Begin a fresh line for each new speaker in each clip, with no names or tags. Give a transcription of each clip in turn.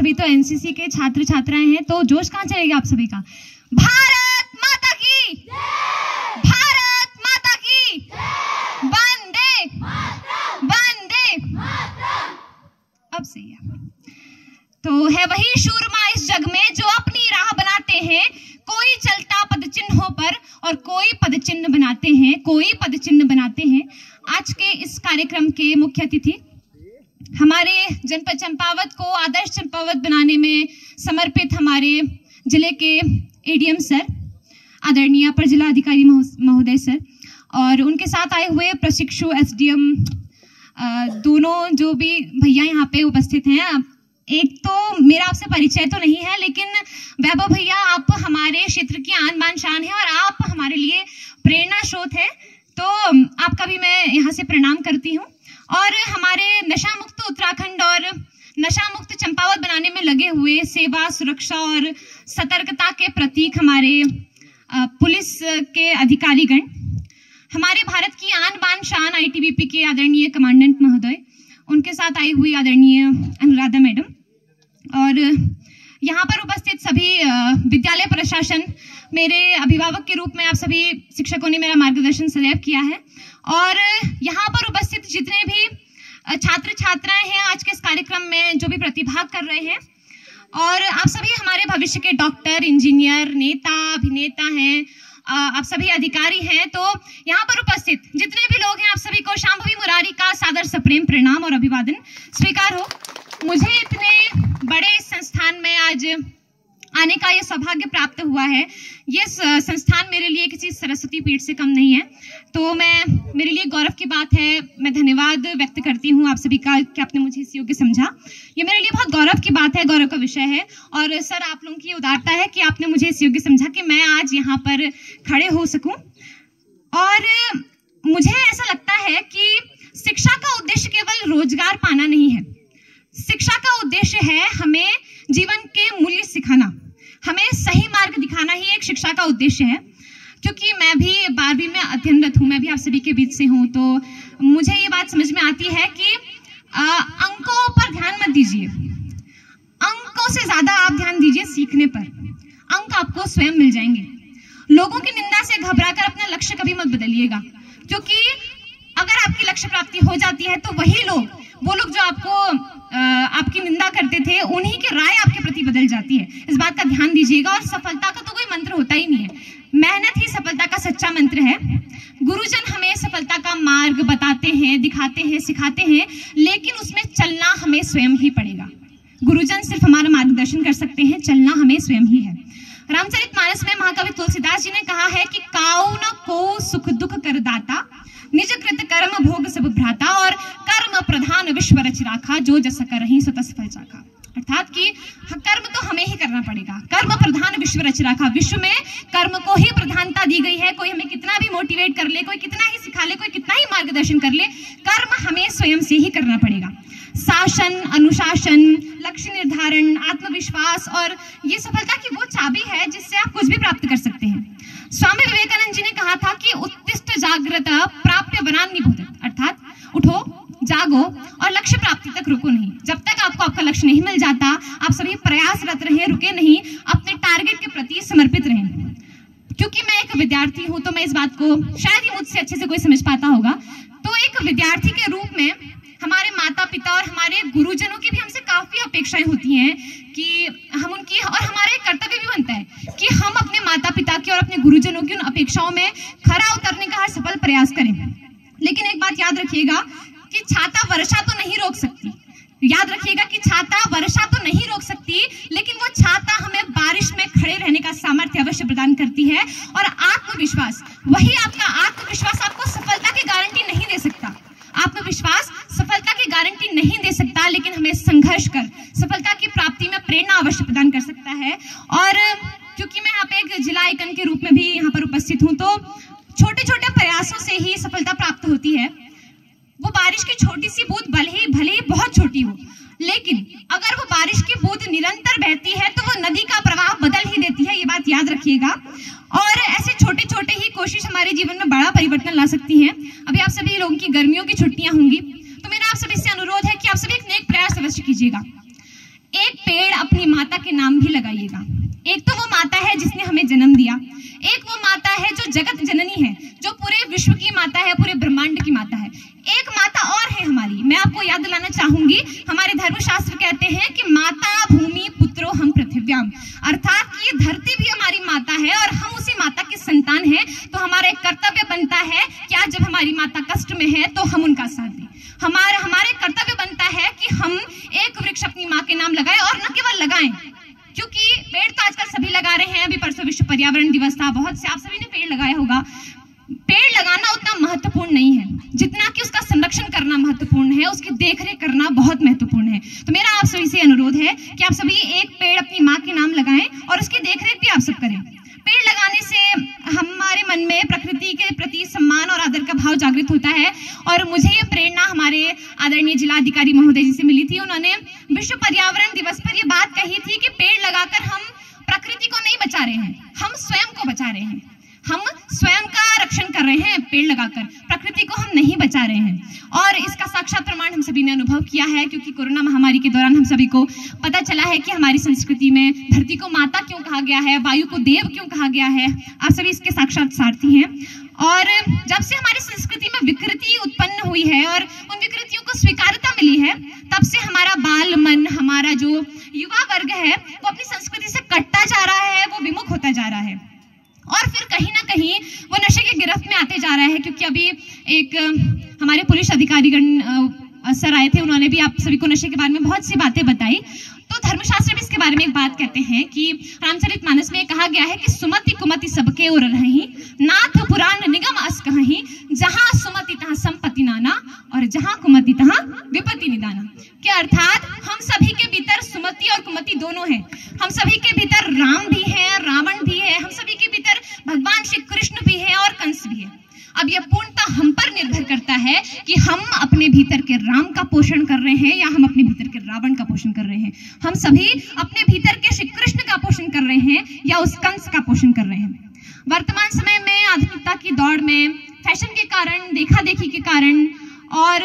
सभी तो एनसीसी के छात्र छात्राएं हैं, तो जोश कहाँ चलेगा आप सभी का? भारत माता की, भारत माता की, वंदे वंदे। अब सही है। तो है वही शूरमा इस जग में जो अपनी राह बनाते हैं, कोई चलता पद चिन्हों पर और कोई पद चिन्ह बनाते हैं, कोई पद चिन्ह बनाते हैं। आज के इस कार्यक्रम के मुख्य अतिथि हमारे जनपद चंपावत को आदर्श चंपावत बनाने में समर्पित हमारे जिले के एडीएम सर, आदरणीय अपर जिला अधिकारी महोदय सर, और उनके साथ आए हुए प्रशिक्षु एसडीएम दोनों जो भी भैया यहाँ पे उपस्थित हैं। एक तो मेरा आपसे परिचय तो नहीं है, लेकिन वैभव भैया आप हमारे क्षेत्र की आन बान शान है और आप हमारे लिए प्रेरणा स्रोत है, तो आपका भी मैं यहाँ से प्रणाम करती हूँ। और हमारे नशा मुक्त उत्तराखंड और नशा मुक्त चंपावत बनाने में लगे हुए सेवा, सुरक्षा और सतर्कता के प्रतीक हमारे पुलिस के अधिकारीगण, हमारे भारत की आन बान शान आईटीबीपी के आदरणीय कमांडेंट महोदय, उनके साथ आई हुई आदरणीय अनुराधा मैडम, और यहाँ पर उपस्थित सभी विद्यालय प्रशासन, मेरे अभिभावक के रूप में आप सभी शिक्षकों ने मेरा मार्गदर्शन सदैव किया है, और यहाँ पर उपस्थित जितने भी छात्र छात्राएं हैं आज के इस कार्यक्रम में जो भी प्रतिभाग कर रहे हैं, और आप सभी हमारे भविष्य के डॉक्टर, इंजीनियर, नेता, अभिनेता हैं, आप सभी अधिकारी हैं, तो यहाँ पर उपस्थित जितने भी लोग हैं आप सभी को शांभवी मुरारी का सादर सप्रेम प्रणाम और अभिवादन स्वीकार हो। मुझे इतने बड़े संस्थान में आज आने का ये सौभाग्य प्राप्त हुआ है। ये संस्थान मेरे लिए किसी सरस्वती पीठ से कम नहीं है, तो मेरे लिए गौरव की बात है। मैं धन्यवाद व्यक्त करती हूँ आप सभी का कि आपने मुझे इस योग्य समझा। ये मेरे लिए बहुत गौरव की बात है, गौरव का विषय है, और सर आप लोगों की उदारता है कि आपने मुझे इस योग्य समझा कि मैं आज यहाँ पर खड़े हो सकूँ। और मुझे ऐसा लगता है कि शिक्षा का उद्देश्य केवल रोजगार पाना नहीं है, शिक्षा का उद्देश्य है हमें जीवन के मूल्य सिखाना, हमें सही मार्ग दिखाना ही एक शिक्षा का उद्देश्य है। क्योंकि मैं भी 12वीं में अध्ययनरत हूँ, मैं भी आप सभी के बीच से हूँ, तो मुझे ये बात समझ में आती है कि अंकों पर ध्यान मत दीजिए, अंकों से ज्यादा आप ध्यान दीजिए सीखने पर। अंक आपको स्वयं मिल जाएंगे। लोगों की निंदा से घबराकर अपना लक्ष्य कभी मत बदलिएगा, क्योंकि अगर आपकी लक्ष्य प्राप्ति हो जाती है तो वही लोग, वो लोग जो आपकी निंदा करते थे, उन्हीं की राय आपके प्रति बदल जाती है। इस बात का ध्यान दीजिएगा। और सफलता का तो कोई मंत्र होता ही नहीं है, मेहनत ही सफलता का सच्चा मंत्र है। गुरुजन हमें सफलता का मार्ग बताते हैं, दिखाते हैं, सिखाते हैं, लेकिन उसमें चलना हमें स्वयं ही पड़ेगा। गुरुजन सिर्फ हमारा मार्गदर्शन कर सकते हैं, चलना हमें स्वयं ही है। रामचरितमानस में महाकवि तुलसीदास जी ने कहा है कि काऊ न को सुख दुख कर दाता, निज कृत कर्म भोग सब भ्राता, और कर्म प्रधान विश्व रच राखा, जो जस करहि सो तस फल चाखा। अर्थात कि कर्म तो हमें ही करना पड़ेगा। कर्म प्रधान विश्व रच राखा, विश्व में कर्म को ही प्रधानता दी गई है। कोई हमें कितना भी मोटिवेट कर ले, कोई कितना ही सिखा ले, कोई कितना ही मार्गदर्शन कर ले, कर्म हमें स्वयं से ही करना पड़ेगा। शासन, अनुशासन, लक्ष्य निर्धारण, आत्मविश्वास, और ये सफलता की वो चाबी है जिससे आप कुछ भी प्राप्त कर सकते हैं। स्वामी विवेकानंद जी ने कहा था कि उत्तिष्ठ जागृत प्राप्य वनानि भूत, अर्थात उठो, जागो और लक्ष्य प्राप्ति तक रुको नहीं। जब तक आपको आपका लक्ष्य नहीं मिल जाता, आप सभी प्रयासरत रहें, रुके नहीं, अपने टारगेट के प्रति समर्पित रहें। क्योंकि मैं एक विद्यार्थी हूं, तो मैं इस बात को शायद ही मुझसे अच्छे से कोई समझ पाता होगा। तो एक विद्यार्थी के रूप में हमारे माता पिता और हमारे गुरुजनों की भी हमसे काफी अपेक्षाएं होती हैं कि हम उनकी, और हमारा एक कर्तव्य भी बनता है कि हम अपने माता पिता की और अपने गुरुजनों की उन अपेक्षाओं में खरा उतरने का हर सफल प्रयास करें। लेकिन एक बात याद रखिएगा कि छाता वर्षा तो नहीं रोक सकती, याद रखिएगा कि छाता वर्षा तो नहीं रोक सकती, लेकिन वो छाता हमें बारिश में खड़े रहने का सामर्थ्य अवश्य प्रदान करती है। और आत्मविश्वास, वही आपका आत्मविश्वास आपको सफलता की गारंटी नहीं दे सकता। आत्मविश्वास सफलता की गारंटी नहीं दे सकता, लेकिन हमें संघर्ष कर सफलता की प्राप्ति में प्रेरणा अवश्य प्रदान कर सकता है। और क्योंकि मैं यहाँ पे एक जिला आइकन के रूप में भी यहाँ पर उपस्थित हूँ, तो छोटे छोटे प्रयासों से ही सफलता प्राप्त होती है। वो बारिश की छोटी सी बूंद भले ही बहुत छोटी हो, लेकिन अगर वो बारिश की बूंद निरंतर बहती है तो वो नदी का प्रवाह बदल ही देती है। ये बात याद रखिएगा। और ऐसे छोटे छोटे ही कोशिश हमारे जीवन में बड़ा परिवर्तन ला सकती हैं। अभी आप सभी लोगों की गर्मियों की छुट्टियां होंगी, तो मेरा आप सभी से अनुरोध है कि आप सभी एक नेक प्रयास अवश्य कीजिएगा। एक पेड़ अपनी माता के नाम भी लगाइएगा। एक तो वो माता है जिसने हमें जन्म दिया, एक वो माता है जो जगत जननी है, जो पूरे विश्व की माता है, पूरे ब्रह्मांड की माता है। एक माता और है हमारी, मैं आपको याद दिलाना चाहूंगी, हमारे धर्मशास्त्र कहते हैं कि माता भूमि पुत्रो हम पृथिव्याम, अर्थात ये धरती भी हमारी माता है और हम उसी माता के संतान हैं। तो हमारा एक कर्तव्य बनता है कि आज जब हमारी माता कष्ट में है तो हम उनका साथ दें। हमारे कर्तव्य बनता है कि हम एक वृक्ष अपनी माँ के नाम लगाएं, और न केवल लगाएं, क्योंकि पेड़ तो आजकल सभी लगा रहे हैं। अभी परसों विश्व पर्यावरण दिवस था, बहुत से आप सभी ने पेड़ लगाया होगा। पेड़ लगाना उतना महत्वपूर्ण नहीं है जितना कि उसका संरक्षण करना महत्वपूर्ण है, उसकी देखरेख करना बहुत महत्वपूर्ण है। तो मेरा आप सभी से अनुरोध है कि आप सभी एक पेड़ अपनी माँ के नाम लगाएं और उसकी देखरेख भी आप सब करें। पेड़ लगाने से हमारे मन में प्रकृति के प्रति सम्मान और आदर का भाव जागृत होता है। और मुझे ये प्रेरणा हमारे आदरणीय जिलाधिकारी महोदय जी से मिली थी। उन्होंने विश्व पर्यावरण दिवस पर ये बात कही थी कि पेड़ लगाकर हम प्रकृति को नहीं बचा रहे हैं, हम स्वयं को बचा रहे हैं। हम स्वयं का रक्षण कर रहे हैं पेड़ लगाकर, प्रकृति को हम नहीं बचा रहे हैं। और इसका साक्षात प्रमाण हम सभी ने अनुभव किया है, क्योंकि कोरोना महामारी के दौरान हम सभी को पता चला है कि हमारी संस्कृति में धरती को माता क्यों कहा गया है, वायु को देव क्यों कहा गया है। आप सभी इसके साक्षात सारथी हैं। और जब से हमारी संस्कृति में विकृति उत्पन्न हुई है और उन विकृतियों को स्वीकार्यता मिली है, तब से हमारा बाल मन, हमारा जो युवा वर्ग है, वो अपनी संस्कृति से कटता जा रहा है, वो विमुख होता जा रहा है और फिर कहीं ना कहीं वो नशे की गिरफ्त में आते जा रहा है। क्योंकि अभी एक हमारे पुलिस अधिकारीगण सर आए थे, उन्होंने भी आप सभी को नशे के बारे में बहुत सी बातें बताई। तो धर्मशास्त्र भी इसके बारे में एक बात कहते हैं कि रामचरितमानस में कहा गया है कि सुमति कुमति सबके उर रही, नाथ पुराण निगम अस कहीं, जहां सुमति तहां संपत्ति नाना और जहां कुमति तहां विपत्ति निदाना। के अर्थात हम सभी के भीतर सुमति और कुमति दोनों हैं। हम सभी के भीतर राम भी है, रावण भी है, हम सभी के भीतर भगवान श्री कृष्ण भी है और कंस भी है। अब यह पूर्णतः हम पर निर्भर करता है कि हम अपने भीतर के राम का पोषण कर रहे हैं या हम अपने भीतर के रावण का पोषण कर रहे हैं। हम सभी अपने भीतर के श्री कृष्ण का पोषण कर रहे हैं या उस कंस का पोषण कर रहे हैं। वर्तमान समय में आधुनिकता की दौड़ में फैशन के कारण, देखा देखी के कारण और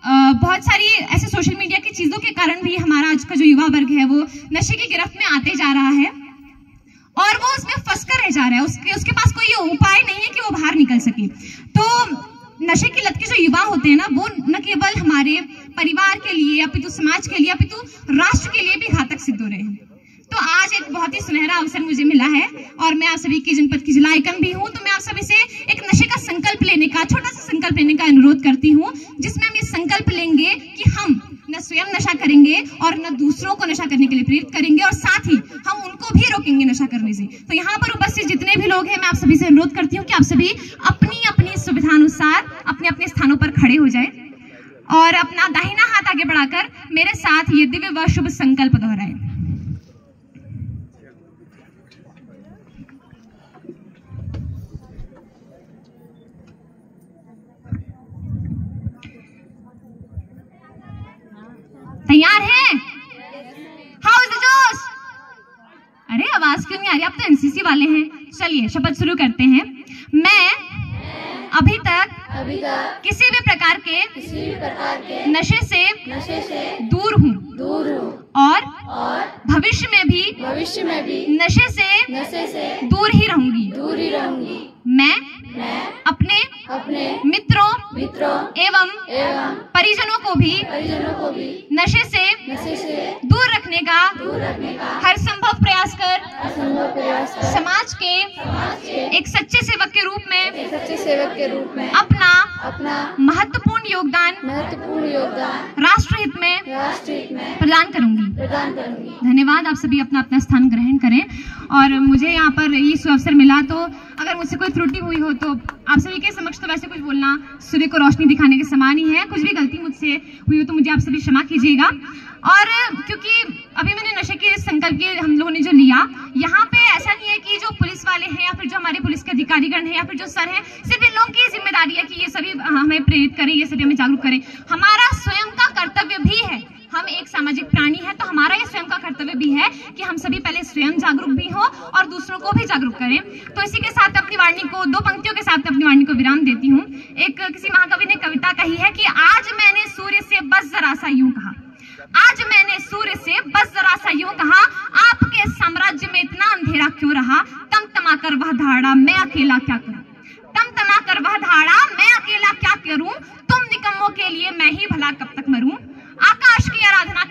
बहुत सारी ऐसे सोशल मीडिया की चीजों के कारण भी हमारा आज का जो युवा वर्ग है वो नशे की गिरफ्त में आते जा रहा है और वो उसमें फंस कर रह जा रहा है। उसके पास कोई उपाय नहीं है कि वो बाहर निकल सके। तो नशे की लत के जो युवा होते हैं ना, वो न केवल हमारे परिवार के लिए, अपितु समाज के लिए, अपितु राष्ट्र के लिए भी घातक सिद्ध हो रहे हैं। तो आज एक बहुत ही सुनहरा अवसर मुझे मिला है और मैं आप सभी की जनपद की जिला आइकन भी हूँ। तो मैं आप सभी से एक नशे का संकल्प लेने का, छोटा सा संकल्प लेने का अनुरोध करती हूँ, जिसमें हम ये संकल्प लेंगे कि हम न स्वयं नशा करेंगे और न दूसरों को नशा करने के लिए प्रेरित करेंगे और साथ ही हम उनको भी रोकेंगे नशा करने से। तो यहाँ पर उपस्थित जितने भी लोग हैं, मैं आप सभी से अनुरोध करती हूँ कि आप सभी अपनी अपनी सुविधानुसार अपने अपने स्थानों पर खड़े हो जाए और अपना दाहिना हाथ आगे बढ़ाकर मेरे साथ ये दिव्य व शुभ संकल्प दोहराएं। तैयार हैं? हाउ इज द जोश? अरे आवाज क्यों नहीं आ रही? आप तो एनसीसी वाले हैं। चलिए शपथ शुरू करते हैं। मैं अभी तक किसी भी प्रकार के नशे से दूर हूँ और भविष्य में भी नशे से दूर ही रहूंगी। मैं अपने मित्रों एवं परिजनों को भी नशे से दूर रखने का हर संभव प्रयास कर समाज के एक सच्चे सेवक के रूप में अपना महत्वपूर्ण योगदान राष्ट्रहित में प्रदान करूंगी। धन्यवाद। आप सभी अपना अपना स्थान ग्रहण करें। और मुझे यहाँ पर ये सुअवसर मिला, तो अगर मुझसे कोई त्रुटि हुई हो तो आप सभी के समक्ष तो वैसे कुछ बोलना सूर्य को रोशनी दिखाने के समान ही है। कुछ भी गलती मुझसे हुई हो तो मुझे आप सभी क्षमा कीजिएगा। और क्योंकि अभी मैंने नशे के संकल्प के हम लोगों ने जो लिया, यहाँ पे ऐसा नहीं है कि जो पुलिस वाले हैं या फिर जो हमारे पुलिस के अधिकारीगण हैं या फिर जो सर हैं, सिर्फ इन लोगों की जिम्मेदारी है कि ये सभी हमें प्रेरित करें, ये सभी हमें जागरूक करें। हमारा स्वयं का कर्तव्य भी है। हम एक सामाजिक प्राणी है, तो हमारा ये स्वयं का कर्तव्य भी है कि हम सभी पहले स्वयं जागरूक भी हो और दूसरों को भी जागरूक करें। तो इसी के साथ अपनी वाणी को, दो पंक्तियों के साथ अपनी वाणी को विराम देती हूँ। एक किसी महाकवि ने कविता कही है कि आज मैंने सूर्य से बस जरा सा यूं कहा, आज मैंने सूर्य से बस जरा सा यूं कहा, आपके साम्राज्य में इतना अंधेरा क्यों रहा? तमतमा कर वह धाड़ा, मैं अकेला क्या करूं? तमतमा कर वह धाड़ा, मैं अकेला क्या करूं? तुम निकम्मों के लिए मैं ही भला कब तक मरूं? आकाश की आराधना